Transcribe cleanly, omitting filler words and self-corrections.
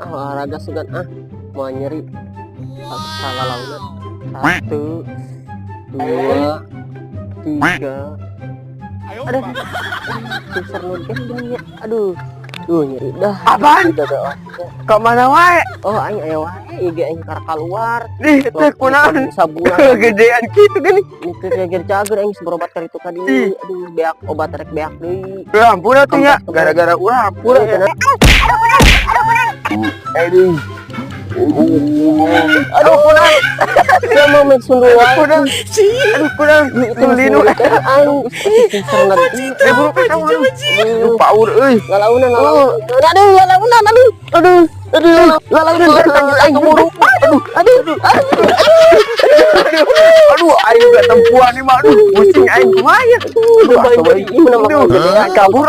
Olahraga sugan mau nyeri. Salah launan. 1, 2, 3. Aduh, susah nugen gini ya. Aduh, nyeri dah. Apaan? Kok mana wae? Oh, aing aya wae IG aing karek keluar. Dih, teh kunaon? Sabulan. Gedean kitu gini. Itu cager cager aing berobat ka ditu ka dieu. Aduh, beak obat rek beak deui. Ya ampun atuh nya, gara-gara ulah pura. Aduh. Aduh, kunang. Dia mau main sunduan. Kunang. Aduh, kunang. Itu linu. Aing susah nanti. Buru ka kamu. Paur euy. Lalaunan. Aduh, lalaunan. Aduh. Lalaunan tertanjur aing buru. Aduh, aing gak tempuan nih mah. Aduh, pusing aing kumaha ya. Aduh, kabur.